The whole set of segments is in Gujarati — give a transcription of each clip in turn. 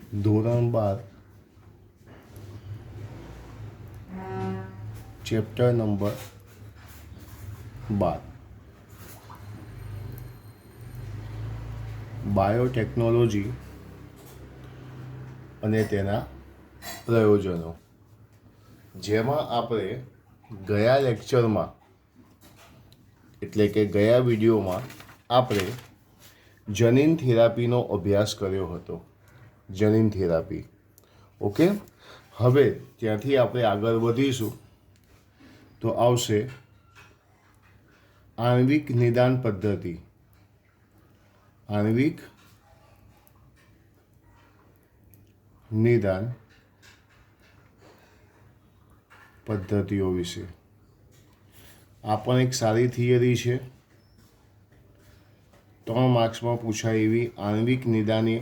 ધોરણ 12 ચેપ્ટર નંબર 12 બાયોટેકનોલોજી અને તેના પ્રયોજનો, જેમાં આપણે ગયા લેક્ચરમાં એટલે કે ગયા વિડીયોમાં આપણે જનીન થેરાપીનો અભ્યાસ કર્યો હતો. જનીન થેરાપી. ઓકે, હવે ત્યાંથી આપણે આગળ વધીશું તો આવશે આણ્વિક નિદાન પદ્ધતિ. આણ્વિક નિદાન પદ્ધતિઓ વિશે. આ પણ એક સારી થિયરી છે. 3 માર્ક્સમાં પૂછાય એવી આણ્વિક નિદાનની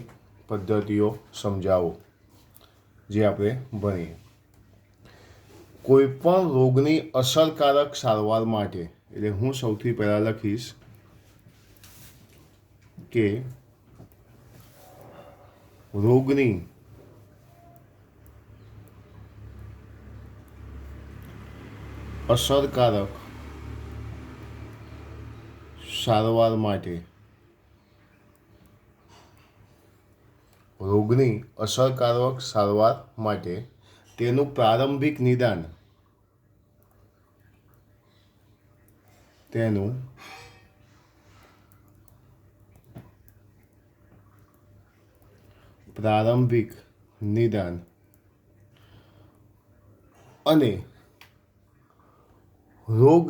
પદ્ધતિઓ સમજાવો, જે આપણે ભણીએ. કોઈ પણ રોગની અસરકારક સારવાર માટે, એટલે હું સૌથી પહેલાં લખીશ કે રોગની અસરકારક સારવાર માટે, રોગની અસરકારક સારવાર માટે તેનું પ્રારંભિક નિદાન, તેનું પ્રારંભિક નિદાન અને રોગ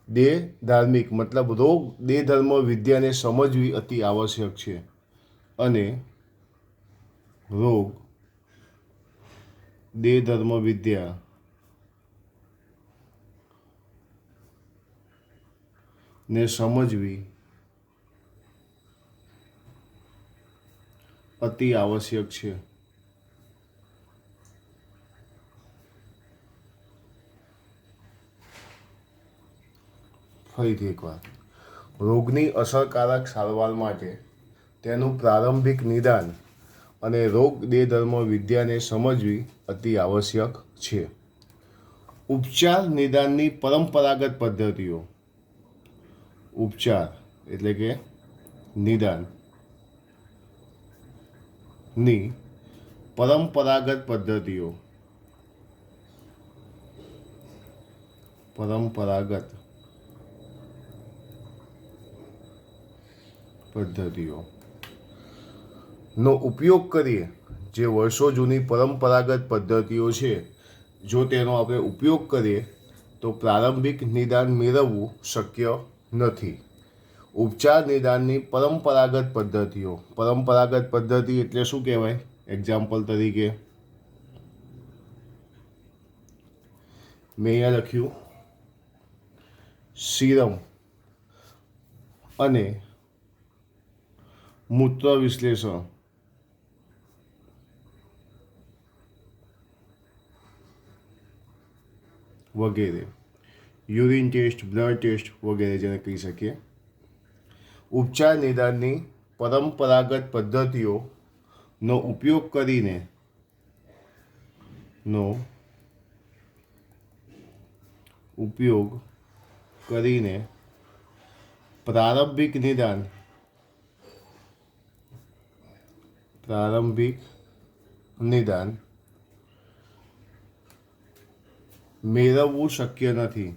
દેહધાર્મિક મતલબ રોગ દેહધર્મ વિદ્યાને સમજવી અતિ આવશ્યક છે. અને રોગ દેહધર્મ વિદ્યા ને સમજવી અતિ આવશ્યક છે. ફરીથી એકવાર, રોગની અસરકારક સારવાર માટે તેનું પ્રારંભિક નિદાન અને રોગ દેહધર્મ વિદ્યાને સમજવી અતિ આવશ્યક છે. ઉપચાર નિદાનની પરંપરાગત પદ્ધતિઓ. ઉપચાર એટલે કે નિદાનની પરંપરાગત પદ્ધતિઓ. નો ઉપયોગ કરીએ. જે વર્ષો જૂની પરંપરાગત પદ્ધતિઓ છે, જો તેનો આપણે ઉપયોગ કરીએ તો પ્રારંભિક નિદાન મેળવવું શક્ય નથી. ઉપચાર નિદાનની પરંપરાગત પદ્ધતિઓ. પરંપરાગત પદ્ધતિ એટલે શું કહેવાય? એક્ઝામ્પલ તરીકે મેં અહીંયા લખ્યું સીરમ અને મૂત્ર વિશ્લેષણ વગેરે, યુરિન ટેસ્ટ, બ્લડ ટેસ્ટ વગેરે જેને કહી શકીએ. ઉપચાર નિદાનની પરંપરાગત પદ્ધતિઓનો ઉપયોગ કરીને પ્રારંભિક નિદાન મેળવવું શક્ય નથી.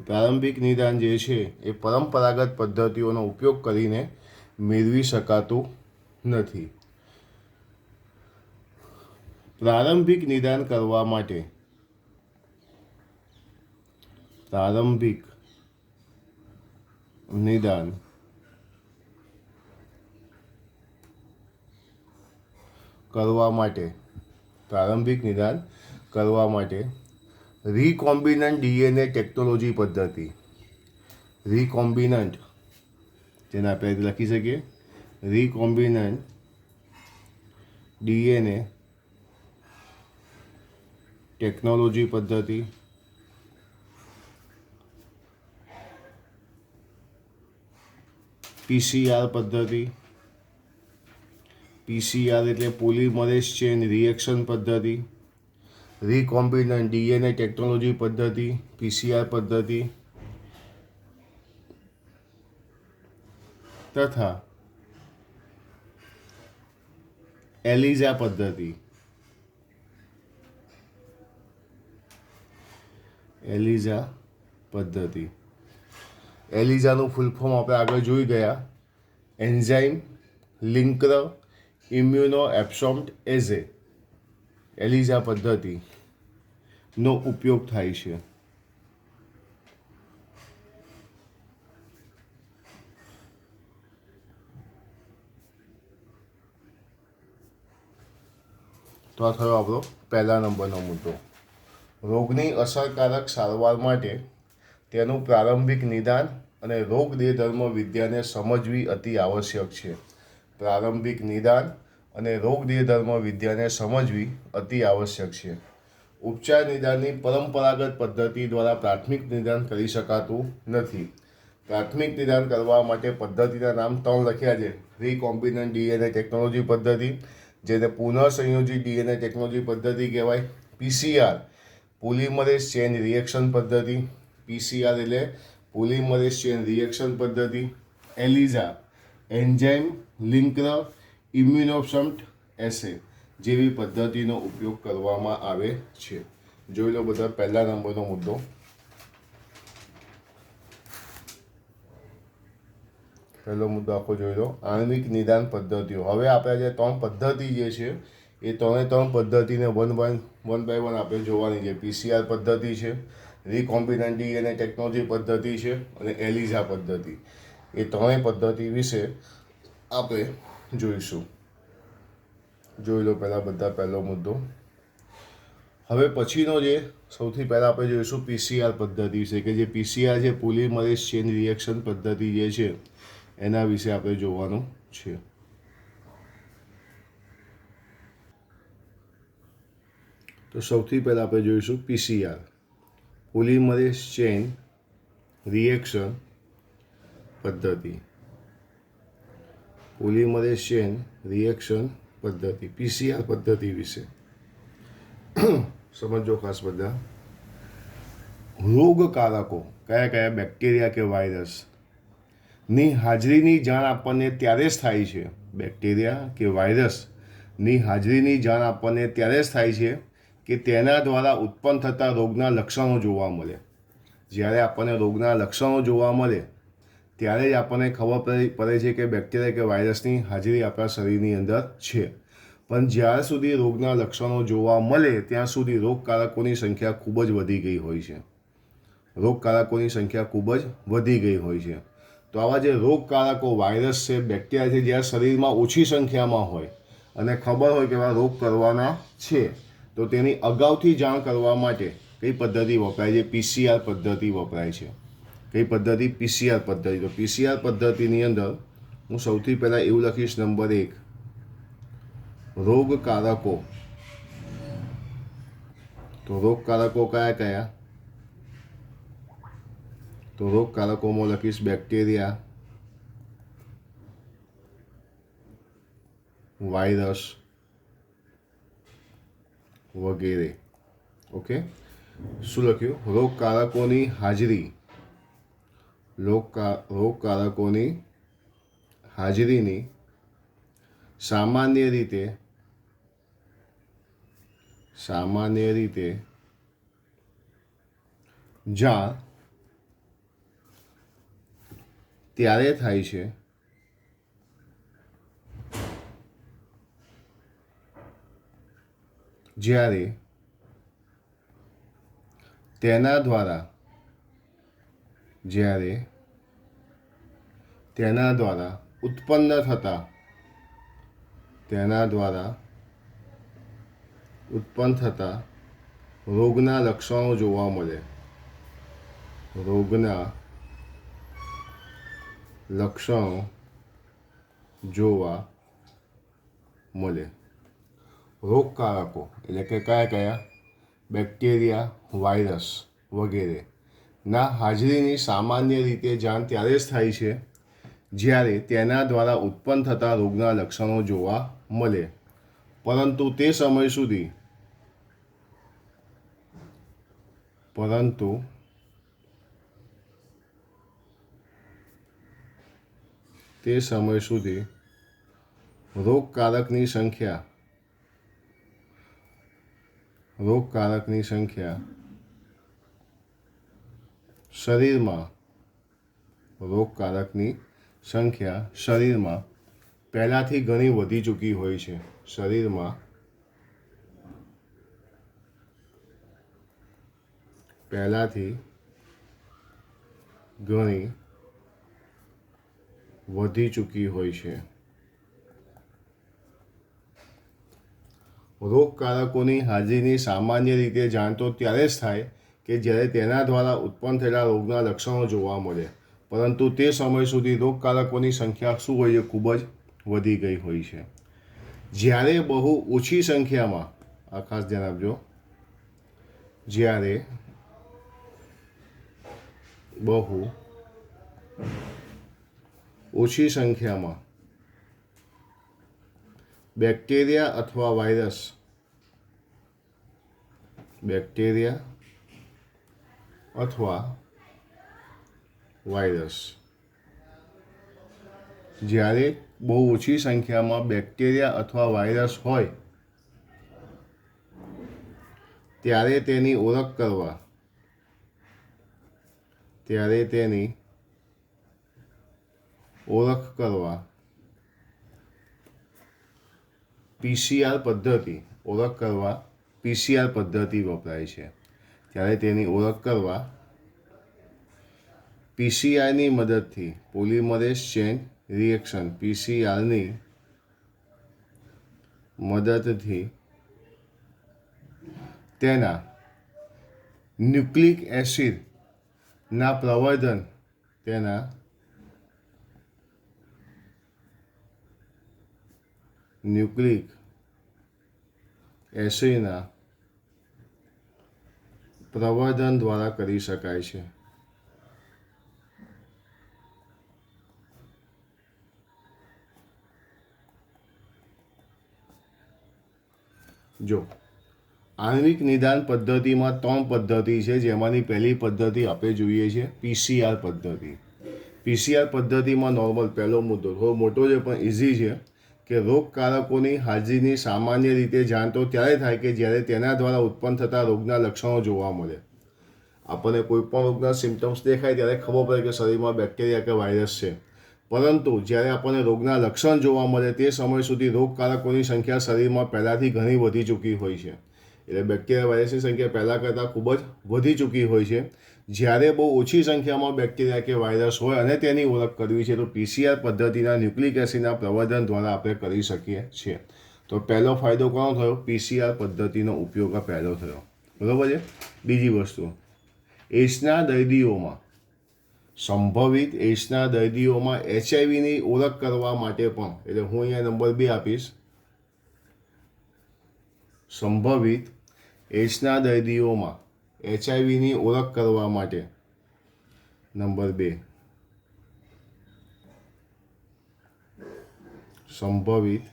પ્રારંભિક નિદાન જે છે એ પરંપરાગત પદ્ધતિઓનો ઉપયોગ કરીને મેળવી શકાતું નથી. પ્રારંભિક નિદાન કરવા માટે પ્રારંભિક નિદાન કરવા માટે રિકોમ્બિનન્ટ ડીએનએ ટેકનોલોજી પદ્ધતિ. રિકોમ્બિનન્ટ જેને આપણે લખી શકીએ રિકોમ્બિનન્ટ ડીએનએ ટેકનોલોજી પદ્ધતિ પીસીઆર પદ્ધતિ. પીસીઆર એટલે પોલિમરેઝ ચેન રિએક્શન પદ્ધતિ. રિકોમ્બિનન્ટ ડીએનએ ટેકનોલોજી પદ્ધતિ, પીસીઆર પદ્ધતિ તથા એલિઝા પદ્ધતિ. એલિઝા પદ્ધતિ. એલિઝાનું ફૂલ ફોર્મ આપણે આગળ જોઈ ગયા. Enzyme linker immuno absorbed assay. ELISA પદ્ધતિનો ઉપયોગ થાય છે. તો આ થયો આપણો પહેલા નંબરનો મુદ્દો. રોગની અસરકારક સારવાર માટે તેનું પ્રારંભિક નિદાન અને રોગ દેહધર્મ વિદ્યાને સમજવી અતિ આવશ્યક છે. પ્રારંભિક નિદાન અને રોગ દેહધર્મ વિદ્યાને સમજવી અતિ આવશ્યક છે. ઉપચાર નિદાનની પરંપરાગત પદ્ધતિ દ્વારા પ્રાથમિક નિદાન કરી શકાતું નથી. પ્રાથમિક નિદાન કરવા માટે પદ્ધતિના નામ 3 લખ્યા છે. રિકોમ્બિનન્ટ ડીએનએ ટેકનોલોજી પદ્ધતિ, જેને પુનઃસંયોજિત ડીએનએ ટેકનોલોજી પદ્ધતિ કહેવાય. પીસીઆર પોલિમરેઝ ચેન રિએક્શન પદ્ધતિ. પીસીઆર એટલે પોલિમરેઝ ચેન રિએક્શન પદ્ધતિ. એલિઝા એન્ઝાઇમ લિંકર ઇમ્યુનોસમ્પ્ટ એસે જેવી પદ્ધતિનો ઉપયોગ કરવામાં આવે છે. જોઈ લો બધા પહેલા નંબરનો મુદ્દો. પહેલો મુદ્દો આખો જોઈ લો. આણ્વિક નિદાન પદ્ધતિઓ. હવે આપણે જે 3 પદ્ધતિ જે છે એ 3 પદ્ધતિને વન બાય વન આપણે જોવાની છે. પીસીઆર પદ્ધતિ છે, રિકોમ્બિનન્ટ ડીએનએ ટેકનોલોજી પદ્ધતિ છે અને એલિઝા પદ્ધતિ. એ 3 પદ્ધતિ વિશે આપણે જોઈશું. જોઈ લો પહેલો મુદ્દો. હવે પછીનો જે સૌથી પહેલાં આપણે જોઈશું પીસીઆર પદ્ધતિ છે, કે જે પીસીઆર છે પોલિમરેઝ ચેન રિએક્શન પદ્ધતિ જે છે એના વિશે આપણે જોવાનું છે. તો સૌથી પહેલાં આપણે જોઈશું પીસીઆર પોલિમરેઝ ચેન રિએક્શન પદ્ધતિ. પોલિમરેઝ ચેન રિએક્શન પદ્ધતિ પીસીઆર પદ્ધતિ વિશે સમજો ખાસ બધા. રોગકારકો કયા કયા બેક્ટેરિયા કે વાયરસ ની હાજરીની જાણ આપણને ત્યારે જ થાય છે. બેક્ટેરિયા કે વાયરસની હાજરીની જાણ આપણને ત્યારે જ થાય છે કે તેના દ્વારા ઉત્પન્ન થતા રોગના લક્ષણો જોવા મળે. જ્યારે આપણને રોગના લક્ષણો જોવા મળે ત્યારે જ આપણને ખબર પડે છે કે બેક્ટેરિયા કે વાયરસની હાજરી આપણા શરીરની અંદર છે. પણ જ્યાર સુધી રોગના લક્ષણો જોવા મળે ત્યાં સુધી રોગકારકોની સંખ્યા ખૂબ જ વધી ગઈ હોય છે. રોગકારકોની સંખ્યા ખૂબ જ વધી ગઈ હોય છે. તો આવા જે રોગકારકો વાયરસ છે, બેક્ટેરિયા છે, જ્યારે શરીરમાં ઓછી સંખ્યામાં હોય અને ખબર હોય કે આ રોગ કરવાના છે, તો તેની અગાઉથી જાણ કરવા માટે કઈ પદ્ધતિ વપરાય છે? પીસીઆર પદ્ધતિ વપરાય છે. કઈ પદ્ધતિ? પીસીઆર પદ્ધતિ. તો પીસીઆર પદ્ધતિની અંદર હું સૌથી પહેલાં એવું લખીશ નંબર 1 રોગકારકો. તો રોગકારકો કયા કયા? તો રોગકારકોમાં લખીશ બેક્ટેરિયા, વાયરસ વગેરે. ઓકે, શું લખ્યું? રોગકારકોની હાજરી. રોગકારકોની હાજરીની સામાન્ય રીતે જાણ ત્યારે થાય છે જ્યારે તેના દ્વારા ઉત્પન્ન થતા રોગના લક્ષણો જોવા મળે. રોગના લક્ષણો જોવા મળે. રોગકારકો એટલે કે કયા કયા? બેક્ટેરિયા, વાયરસ વગેરે ના હાજરીની સામાન્ય રીતે જાણ ત્યારે જ થાય છે જ્યારે તેના દ્વારા ઉત્પન્ન થતા રોગના લક્ષણો જોવા મળે, પરંતુ તે સમય સુધી રોગકારકની સંખ્યા શરીરમાં પહેલાંથી ઘણી વધી ચૂકી હોય છે. રોગકારકોની હાજરીની સામાન્ય રીતે જાણ તો ત્યારે જ થાય કે જ્યારે તેના દ્વારા ઉત્પન્ન થયેલા રોગના લક્ષણો જોવા મળે, પરંતુ તે સમય સુધી રોગકારકોની સંખ્યા શું હોય છે? ખૂબ જ વધી ગઈ હોય છે. જ્યારે બહુ ઓછી સંખ્યામાં, આ ખાસ ધ્યાન આપજો, જ્યારે બહુ ઓછી સંખ્યામાં બેક્ટેરિયા અથવા વાયરસ જ્યારે બહુ ઓછી સંખ્યામાં બેક્ટેરિયા અથવા વાયરસ હોય ત્યારે તેની ઓળખ કરવા પીસીઆર પદ્ધતિ વપરાય છે. ત્યારે તેની ઓળખ કરવા પીસીઆરની મદદથી, પોલિમરેઝ ચેઇન રિએક્શન પીસીઆરની મદદથી તેના ન્યુક્લિક એસિડના પ્રવર્ધન દ્વારા કરી શકાય છે. જો આણ્વિક નિદાન પદ્ધતિમાં 3 પદ્ધતિ છે, જેમાંની પહેલી પદ્ધતિ આપણે જોઈએ છે પીસીઆર પદ્ધતિ. પીસીઆર પદ્ધતિમાં નોર્મલ, પહેલો મુદ્દો થોડો મોટો છે પણ ઇઝી છે, કે રોગકારકોની હાજરીની સામાન્ય રીતે જાણ તો ત્યારે થાય કે જ્યારે તેના દ્વારા ઉત્પન્ન થતા રોગના લક્ષણો જોવા મળે. આપણને કોઈ પણ રોગના સિમ્ટમ્સ દેખાય ત્યારે ખબર પડે કે શરીરમાં બેક્ટેરિયા કે વાયરસ છે, પરંતુ જ્યારે આપણને રોગના લક્ષણ જોવા મળે તે સમય સુધી રોગકારકોની સંખ્યા શરીરમાં પહેલાંથી ઘણી વધી ચૂકી હોય છે. એટલે બેક્ટેરિયા વાયરસની સંખ્યા પહેલાં કરતાં ખૂબ જ વધી ચૂકી હોય છે. જ્યારે બહુ ઓછી સંખ્યામાં બેક્ટેરિયા કે વાયરસ હોય અને તેની ઓળખ કરવી છે, તો પીસીઆર પદ્ધતિના ન્યુક્લિક એસિડના પ્રવર્ધન દ્વારા આપણે કરી શકીએ છીએ. તો પહેલો ફાયદો કોનો થયો? પીસીઆર પદ્ધતિનો ઉપયોગ આ પહેલો થયો. બરાબર છે. બીજી વસ્તુ, સંભવિત એઇડ્સના દર્દીઓમાં એચઆઈવીની ઓળખ કરવા માટે પણ, એટલે હું અહીંયા નંબર 2 આપીશ, સંભવિત એઇડ્સના દર્દીઓમાં એચઆઈવીની ઓળખ કરવા માટે નંબર 2, સંભવિત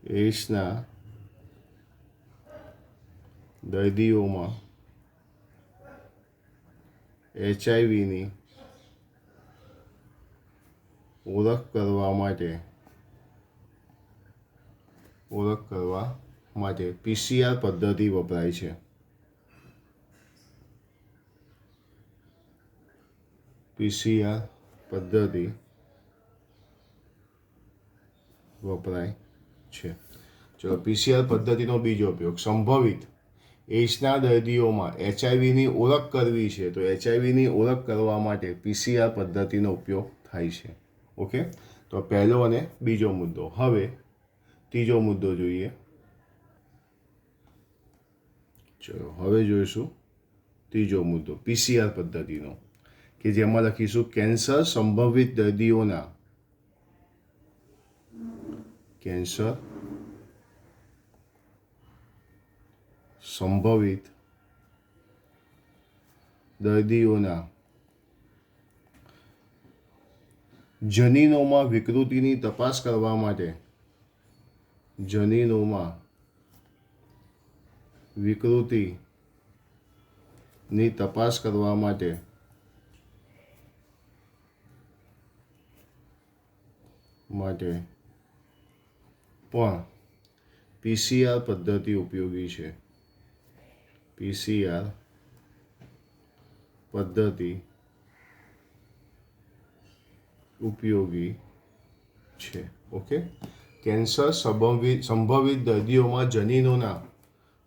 એઇડ્સના દર્દીઓમાં એચઆઈવીની ઓળખ કરવા માટે પીસીઆર પદ્ધતિ વપરાય છે. પીસીઆર પદ્ધતિ વપરાય છે. ચલો, પીસીઆર પદ્ધતિનો બીજો ઉપયોગ, સંભવિત એઇડ્સના દર્દીઓમાં એચઆઈવીની ઓળખ કરવી છે, તો એચઆઈવીની ઓળખ કરવા માટે પીસીઆર પદ્ધતિનો ઉપયોગ થાય છે. ઓકે, તો પહેલો અને બીજો મુદ્દો. હવે ત્રીજો મુદ્દો જોઈએ. ચલો, હવે જોઈશું ત્રીજો મુદ્દો પીસીઆર પદ્ધતિનો, કે જેમાં લખીશું કેન્સર સંભવિત દર્દીઓના દર્દીઓના જનીનોમાં વિકૃતિની તપાસ કરવા માટે જનીનોમાં વિકૃતિની તપાસ કરવા માટે પણ પીસીઆર પદ્ધતિ ઉપયોગી છે. પીસીઆર પદ્ધતિ ઉપયોગી છે. ઓકે, કેન્સર સંભવિત દર્દીઓમાં જનીનોના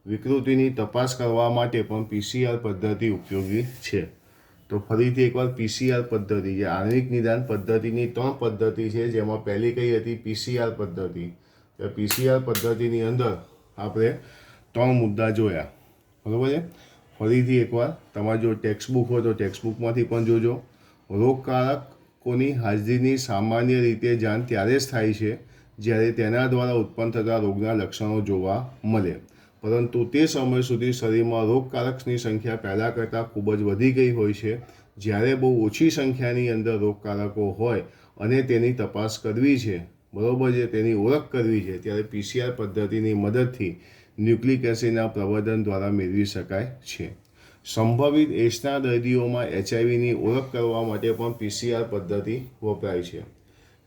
વિકૃતિની તપાસ કરવા માટે પણ પીસીઆર પદ્ધતિ ઉપયોગી છે. તો ફરીથી એકવાર પીસીઆર પદ્ધતિ, જે આણ્વિક નિદાન પદ્ધતિની 3 પદ્ધતિ છે, જેમાં પહેલી કઈ હતી? પીસીઆર પદ્ધતિ. પીસીઆર પદ્ધતિની અંદર આપણે 3 મુદ્દા જોયા, બરાબર છે. ફરીથી એકવાર તમારે જો ટેક્સ્ટબુક હોય તો ટેક્સ્ટબુકમાંથી પણ જોજો. રોગકારકોની હાજરીની સામાન્ય રીતે જાણ ત્યારે જ થાય છે જ્યારે તેના દ્વારા ઉત્પન્ન થતા રોગના લક્ષણો જોવા મળે, પરંતુ તે સમય સુધી શરીરમાં રોગકારકની સંખ્યા પહેલાં કરતાં ખૂબ જ વધી ગઈ હોય છે. જ્યારે બહુ ઓછી સંખ્યાની અંદર રોગકારકો હોય અને તેની તપાસ કરવી છે, બરાબર છે, તેની ઓળખ કરવી છે, ત્યારે પીસીઆર પદ્ધતિની મદદથી ન્યુક્લિક એસિડના પ્રવર્ધન દ્વારા મેળવી શકાય છે. સંભવિત એઇડ્સના દર્દીઓમાં એચઆઈવીની ઓળખ કરવા માટે પણ પીસીઆર પદ્ધતિ વપરાય છે.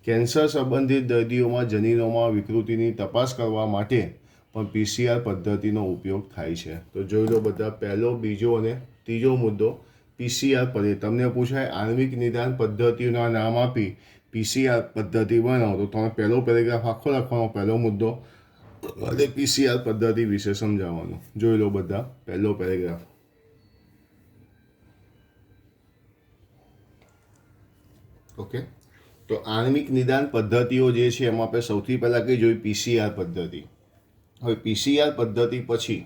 કેન્સર સંબંધિત દર્દીઓમાં જનીનોમાં વિકૃતિની તપાસ કરવા માટે પણ પીસીઆર પદ્ધતિનો ઉપયોગ થાય છે. તો જોઈ લો બધા, પહેલો, બીજો અને ત્રીજો મુદ્દો પીસીઆર પદ્ધતિ. તમને પૂછાય આણ્વિક નિદાન પદ્ધતિઓના નામ આપી પીસીઆર પદ્ધતિ બનાવો, તો તમે પહેલો પેરેગ્રાફ આખો લખવાનો, પહેલો મુદ્દો અને પીસીઆર પદ્ધતિ વિશે સમજાવવાનું. જોઈ લો બધા, પહેલો પેરેગ્રાફ. ઓકે, તો આણ્વિક નિદાન પદ્ધતિઓ જે છે એમાં આપણે સૌથી પહેલાં કઈ જોઈ? પીસીઆર પદ્ધતિ. હવે પીસીઆર પદ્ધતિ પછી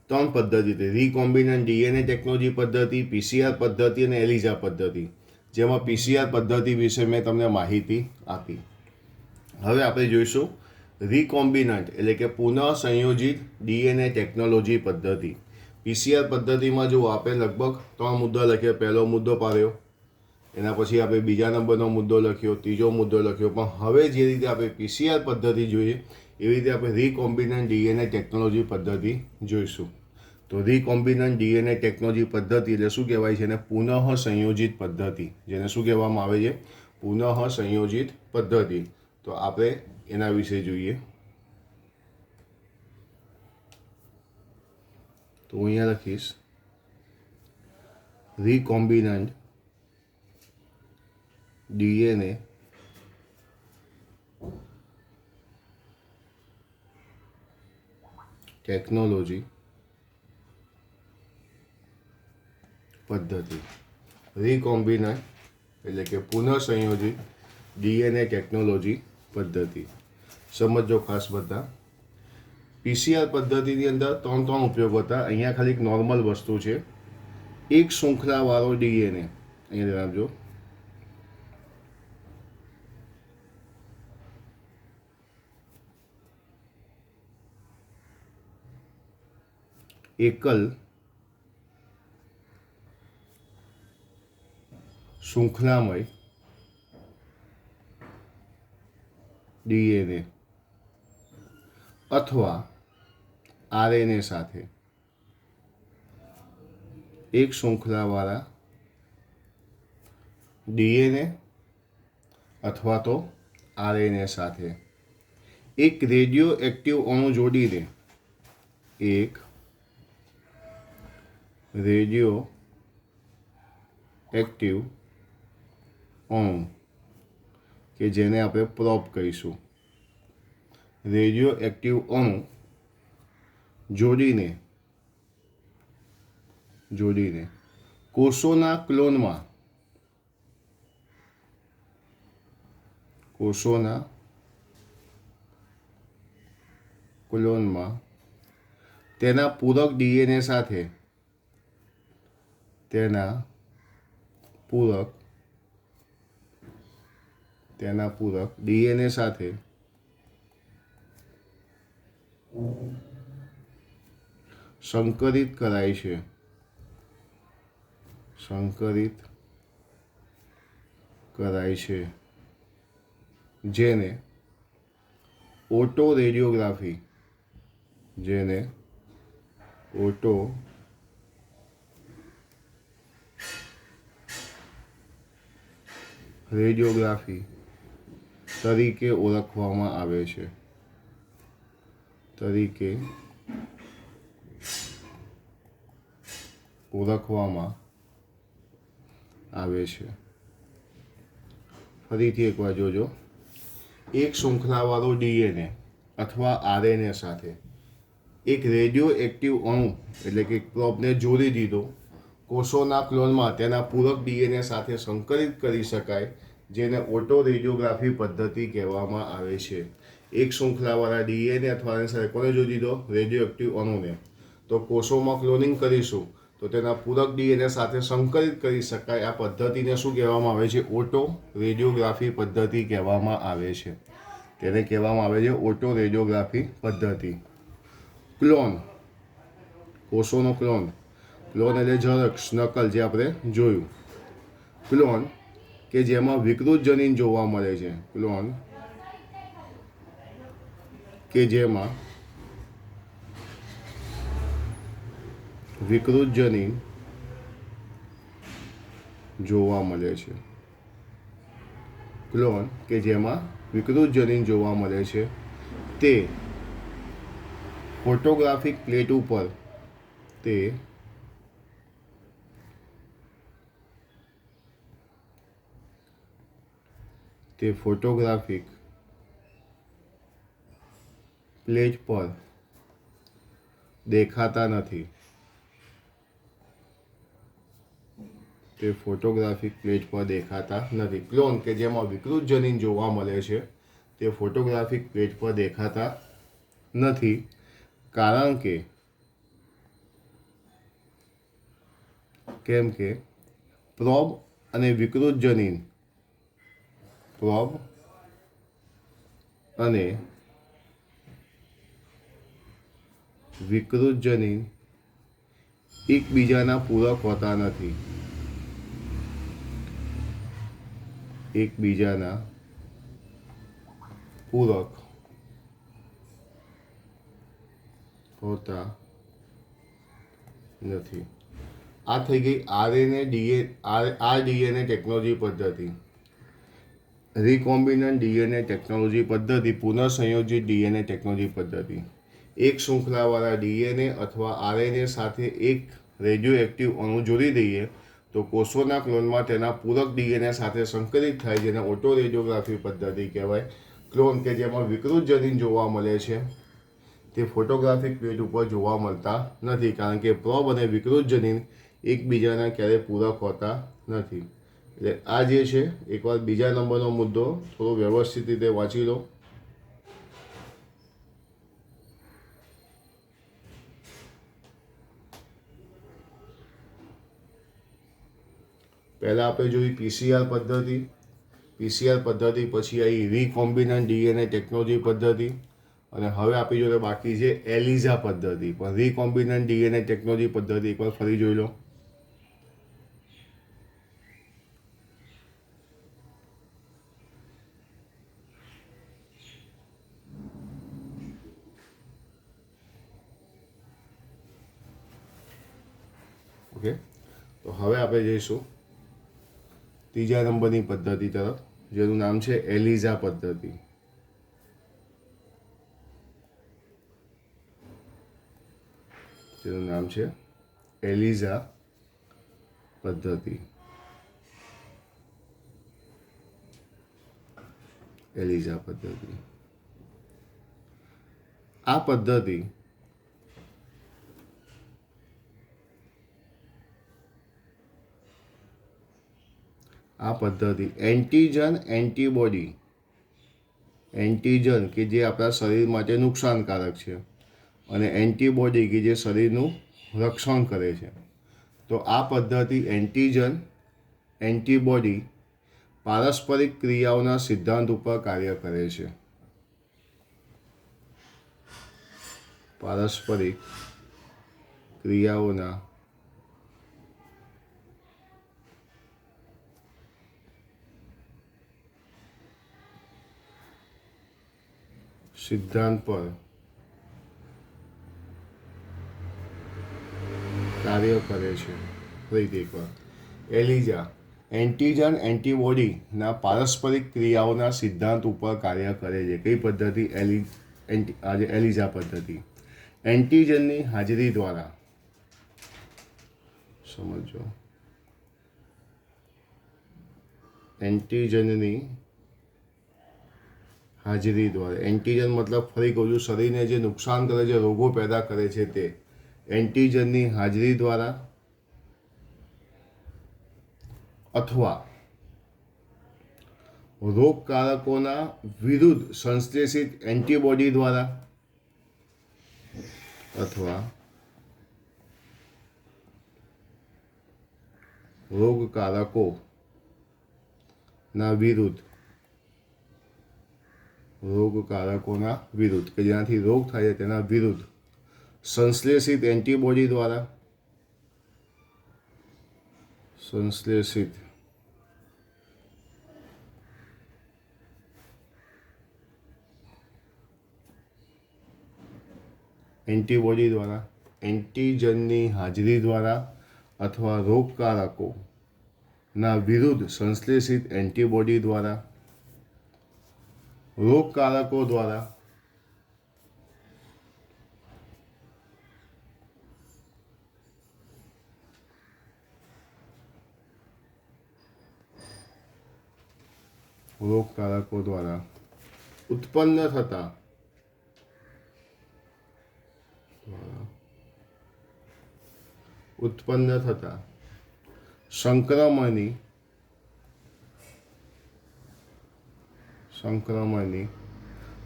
3 પદ્ધતિ હતી: રિકોમ્બિનન્ટ ડીએનએ ટેકનોલોજી પદ્ધતિ, પીસીઆર પદ્ધતિ અને એલિઝા પદ્ધતિ, જેમાં પીસીઆર પદ્ધતિ વિશે મેં તમને માહિતી આપી. હવે આપણે જોઈશું રિકોમ્બિનન્ટ એટલે કે પુનઃ સંયોજિત ડીએનએ ટેકનોલોજી પદ્ધતિ. પીસીઆર પદ્ધતિમાં જો આપણે લગભગ 3 મુદ્દા લખ્યા. પહેલો મુદ્દો પાડ્યો, એના પછી આપણે બીજા નંબરનો મુદ્દો લખ્યો, ત્રીજો મુદ્દો લખ્યો. પણ હવે જે રીતે આપણે પીસીઆર પદ્ધતિ જોઈએ એવી રીતે આપણે રિકોમ્બિનન્ટ ડીએનએ ટેકનોલોજી પદ્ધતિ જોઈશું. તો રિકોમ્બિનન્ટ ડીએનએ ટેકનોલોજી પદ્ધતિ એટલે શું કહેવાય છે? એને પુનઃ સંયોજિત પદ્ધતિ, જેને શું કહેવામાં આવે છે? પુનઃ સંયોજિત પદ્ધતિ. તો આપણે એના વિશે જોઈએ. તો અહીંયા લખીશ રિકોમ્બિનન્ટ ડીએનએ ટેકનોલોજી પદ્ધતિ. રિકોમ્બિનન્ટ એટલે કે પુનઃ સંયોજિત ડીએનએ ટેકનોલોજી પદ્ધતિ. સમજો ખાસ બધા. પીસીઆર પદ્ધતિની અંદર 3 ઉપયોગ હતા. અહીંયા ખાલી એક નોર્મલ વસ્તુ છે, એક શૃંખલાવાળો ડીએનએ. અહીંયા જણાવજો, એકલ શૃંખલામય ડીએનએ અથવા આરએનએ સાથે, એક શૃંખલાવાળા ડીએનએ અથવા તો આરએનએ સાથે એક રેડિયો એક્ટિવ અણુ જોડીને, એક રેડિયો એક્ટિવ અણુ કે જેને આપણે પ્રોપ કહીશું, રેડિયો એક્ટિવ અણુ જોડીને કોષોના ક્લોનમાં તેના પૂરક ડીએનએ સાથે, તેના પૂરક ડીએનએ સાથે સંકરિત કરાય છે. સંકલિત કરાય છે, જેને ઓટો રેડિયોગ્રાફી તરીકે ઓળખવામાં આવે છે. ફરીથી એકવાર જોજો. એક શૃંખલાવાળો ડીએનએ અથવા આરએનએ સાથે એક રેડિયો એક્ટિવ અણુ એટલે કે પ્રોબને જોડી દીધો. કોષોના ક્લોનમાં તેના પૂરક ડીએનએ સાથે સંકલિત કરી શકાય, જેને ઓટો રેડિયોગ્રાફી પદ્ધતિ કહેવામાં આવે છે. એક શૃંખલાવાળા ડીએનએ અથવા આરએનએ સાથે કોને જોડી દીધો? રેડિયો એક્ટિવ અણુને. તો કોષોમાં ક્લોનિંગ કરીશું તો તેના પૂરક ડીએનએ સાથે સંકલિત કરી શકાય. આ પદ્ધતિને શું કહેવામાં આવે છે? ઓટો રેડિયોગ્રાફી પદ્ધતિ કહેવામાં આવે છે. તેને કહેવામાં આવે છે ઓટો રેડિયોગ્રાફી પદ્ધતિ. ક્લોન, કોષોનો ક્લોન એટલે ઝરખ, નકલ, જે આપણે જોયું. ક્લોન કે જેમાં વિકૃત જનીન જોવા મળે છે. વિકૃત જનીન જોવા મળે છે. તે ફોટોગ્રાફિક પ્લેટ ઉપર દેખાતા નથી. ક્લોન કે જેમાં વિકૃત જનીન જોવા મળે છે તે ફોટોગ્રાફિક પ્લેટ પર દેખાતા નથી, કારણ કે પ્રોબ અને વિકૃત જનીન એકબીજાના પૂરક હોતા નથી. આ થઈ ગઈ ડીએનએ ટેકનોલોજી પદ્ધતિ. રિકોમ્બિનન્ટ ડીએનએ ટેકનોલોજી પદ્ધતિ, પુનઃસંયોજિત ડીએનએ ટેકનોલોજી પદ્ધતિ. એક શૃંખલાવાળા ડીએનએ અથવા આરએનએ સાથે એક રેડિયો એક્ટિવ અણુ જોડી દઈએ તો કોષોના ક્લોનમાં તેના પૂરક ડીએનએ સાથે સંકલિત થાય, જેને ઓટો રેડિયોગ્રાફી પદ્ધતિ કહેવાય. ક્લોન કે જેમાં વિકૃત જનીન જોવા મળે છે તે ફોટોગ્રાફિક પ્લેટ ઉપર જોવા મળતા નથી, કારણ કે પ્રોબ અને વિકૃત જનીન એકબીજાના ક્યારેય પૂરક હોતા નથી. એટલે આ જે છે, એકવાર બીજા નંબરનો મુદ્દો થોડો વ્યવસ્થિત રીતે વાંચી લો. પહેલાં આપણે જોઈ પીસીઆર પદ્ધતિ. પછી આવી રિકોમ્બિનન્ટ ડીએનએ ટેકનોલોજી પદ્ધતિ, અને હવે આપણી જોડે બાકી છે એલિઝા પદ્ધતિ. પણ રિકોમ્બિનન્ટ ડીએનએ ટેકનોલોજી પદ્ધતિ એકવાર ફરી જોઈ લો. ઓકે, તો હવે આપણે જઈશું ત્રીજા નંબરની પદ્ધતિ તરફ, જેનું નામ છે એલિઝા પદ્ધતિ. આ પદ્ધતિ એન્ટીજન કે જે આપણા શરીર માટે નુકસાનકારક છે અને એન્ટીબોડી કે જે શરીરનું રક્ષણ કરે છે. તો આ પદ્ધતિ એન્ટીજન એન્ટીબોડી પારસ્પરિક ક્રિયાઓના સિદ્ધાંત ઉપર કાર્ય કરે છે. પારસ્પરિક ક્રિયાઓના સિદ્ધાંત પર કાર્ય કરે છે. ફરીથી એકવાર, એલિઝા એન્ટીજન એન્ટીબોડીના પારસ્પરિક ક્રિયાઓના સિદ્ધાંત ઉપર કાર્ય કરે છે. કઈ પદ્ધતિ? એલિઝા પદ્ધતિ. એન્ટીજનની હાજરી દ્વારા, સમજો, એન્ટીજનની હાજરી દ્વારા, એન્ટીજન મતલબ ફરી કહું છું, શરીરને જે નુકસાન કરે છે, રોગો પેદા કરે છે તે, એન્ટીજનની હાજરી દ્વારા અથવા રોગકારકોના વિરુદ્ધ સંશ્લેષિત એન્ટીબોડી દ્વારા, અથવા રોગકારકોના વિરુદ્ધ કે જેનાથી રોગ થાય છે તેના વિરુદ્ધ સંશ્લેષિત એન્ટીબોડી દ્વારા, સંશ્લેષિત એન્ટીબોડી દ્વારા, એન્ટીજનની હાજરી દ્વારા અથવા રોગકારકોના વિરુદ્ધ સંશ્લેષિત એન્ટીબોડી દ્વારા, રોગકારકો દ્વારા ઉત્પન્ન થતા સંક્રમણની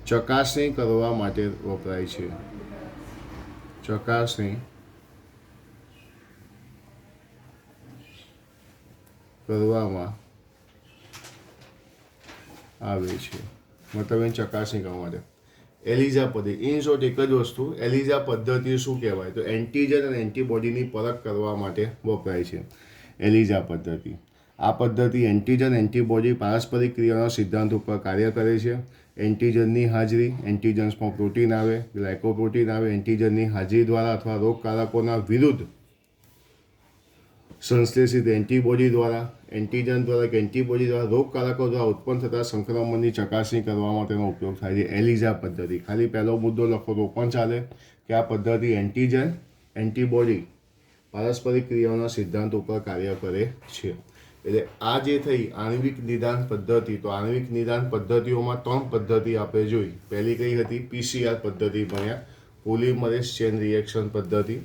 ચકાસણી કરવા માટે વપરાય છે. ચકાસણી કરવામાં આવે છે, મતલબ એની ચકાસણી કરવા માટે. એલિઝા પદ્ધતિ, ઇન શોર્ટ એક જ વસ્તુ, એલિઝા પદ્ધતિ શું કહેવાય? તો એન્ટીજન અને એન્ટીબોડીની પરખ કરવા માટે વપરાય છે એલિઝા પદ્ધતિ. આ પદ્ધતિ એન્ટીજન એન્ટીબોડી પારસ્પરિક ક્રિયાના સિદ્ધાંત ઉપર કાર્ય કરે છે. એન્ટીજનની હાજરી, એન્ટીજન્સમાં પ્રોટીન આવે, ગ્લાયકોપ્રોટીન આવે, એન્ટીજનની હાજરી દ્વારા અથવા રોગકારકોના વિરુદ્ધ સંશ્લેષિત એન્ટીબોડી દ્વારા, એન્ટીજન દ્વારા કે એન્ટીબોડી દ્વારા રોગકારકો દ્વારા ઉત્પન્ન થતા સંક્રમણની ચકાસણી કરવામાં તેનો ઉપયોગ થાય છે. એલિઝા પદ્ધતિ. ખાલી પહેલો મુદ્દો લખો તો પણ ચાલે કે આ પદ્ધતિ એન્ટીજન એન્ટીબોડી પારસ્પરિક ક્રિયાઓના સિદ્ધાંત ઉપર કાર્ય કરે છે. એટલે આ જે થઈ આણ્વિક નિદાન પદ્ધતિ, તો આણ્વિક નિદાન પદ્ધતિઓમાં 3 પદ્ધતિ આપણે જોઈ. પહેલી કઈ હતી? પીસીઆર પદ્ધતિ ભણ્યા, પોલિમરેઝ ચેન રિએક્શન પદ્ધતિ.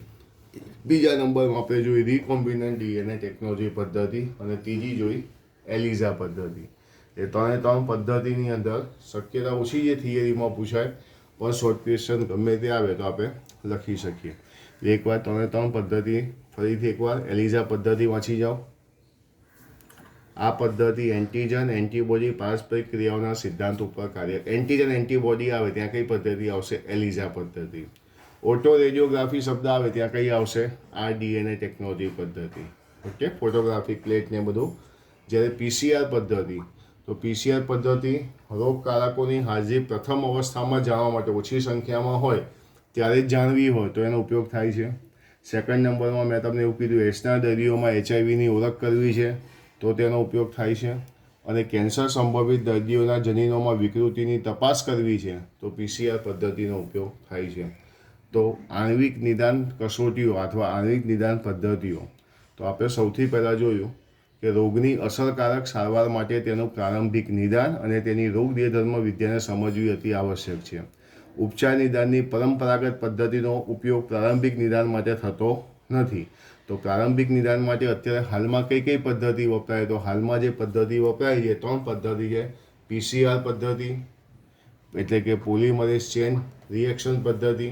બીજા નંબરમાં આપણે જોઈ રિકોમ્બિનન્ટ ડીએનએ ટેકનોલોજી પદ્ધતિ, અને ત્રીજી જોઈ એલિઝા પદ્ધતિ. એ 3 પદ્ધતિની અંદર શક્યતા ઓછી જે થિયરીમાં પૂછાય, પણ શોર્ટ ક્વેશ્ચન ગમે તે આવે તો આપણે લખી શકીએ. એકવાર 3 પદ્ધતિ ફરીથી એકવાર એલિઝા પદ્ધતિ વાંચી જાઓ. આ પદ્ધતિ એન્ટીજન એન્ટીબોડી પારસ્પરિક ક્રિયાઓના સિદ્ધાંત ઉપર કાર્ય. એન્ટીજન એન્ટીબોડી આવે ત્યાં કઈ પદ્ધતિ આવશે? એલિઝા પદ્ધતિ. ઓટો રેડિયોગ્રાફી શબ્દ આવે ત્યાં કઈ આવશે? આ ડીએનએ ટેકનોલોજી પદ્ધતિ. ઓકે, ફોટોગ્રાફિક પ્લેટ ને બધું. જ્યારે પીસીઆર પદ્ધતિ, તો પીસીઆર પદ્ધતિ રોગકારકોની હાજરી પ્રથમ અવસ્થામાં જાણવા માટે, ઓછી સંખ્યામાં હોય ત્યારે જ જાણવી હોય તો એનો ઉપયોગ થાય છે. સેકન્ડ નંબરમાં મેં તમને એવું કીધું, એસના દર્દીઓમાં એચઆઈવીની ઓળખ કરવી છે તો તેનો ઉપયોગ થાય છે. અને કેન્સર સંભવિત દર્દીઓના જનીનોમાં વિકૃતિની તપાસ કરવી છે તો પીસીઆર પદ્ધતિનો ઉપયોગ થાય છે. તો આણ્વિક નિદાન કસોટીઓ અથવા આણ્વિક નિદાન પદ્ધતિઓ, તો આપણે સૌથી પહેલાં જોયું કે રોગની અસરકારક સારવાર માટે તેનું પ્રારંભિક નિદાન અને તેની રોગ દેહધર્મ વિદ્યાને સમજવી અતિ આવશ્યક છે. ઉપચાર નિદાનની પરંપરાગત પદ્ધતિનો ઉપયોગ પ્રારંભિક નિદાન માટે થતો નથી. તો પ્રારંભિક નિદાન માટે અત્યારે હાલમાં કઈ પદ્ધતિ વપરાય? તો હાલમાં જે પદ્ધતિ વપરાય છે 3 પદ્ધતિ છે. પીસીઆર પદ્ધતિ એટલે કે પોલિમરેઝ ચેન રિએક્શન પદ્ધતિ,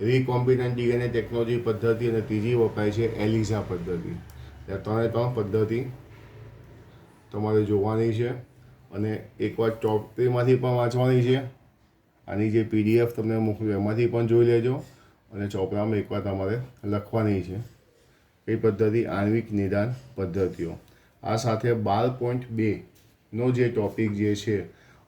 રિકોમ્બિનન્ટ ડીએનએ ટેકનોલોજી પદ્ધતિ, અને ત્રીજી વપરાય છે એલિઝા પદ્ધતિ. આ 3 પદ્ધતિ તમારે જોવાની છે અને એકવાર ચોપડીમાંથી પણ વાંચવાની છે. આની જે પીડીએફ તમને મોકલું એમાંથી પણ જોઈ લેજો અને ચોપડામાં એકવાર તમારે લખવાની છે. કઈ પદ્ધતિ? આણ્વિક નિદાન પદ્ધતિઓ. આ સાથે 12.2નો જે ટોપિક જે છે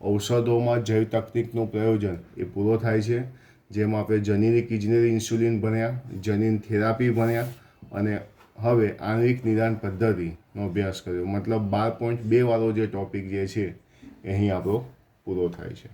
ઔષધોમાં જૈવ તકનિકનું પ્રયોજન એ પૂરો થાય છે, જેમાં આપણે જનીનિક ઇજનેરી ઇન્સ્યુલિન ભણ્યા, જનીન થેરાપી ભણ્યા અને હવે આણ્વિક નિદાન પદ્ધતિનો અભ્યાસ કર્યો. મતલબ 12.2 વાળો જે ટોપિક જે છે એ અહીં આપણો પૂરો થાય છે.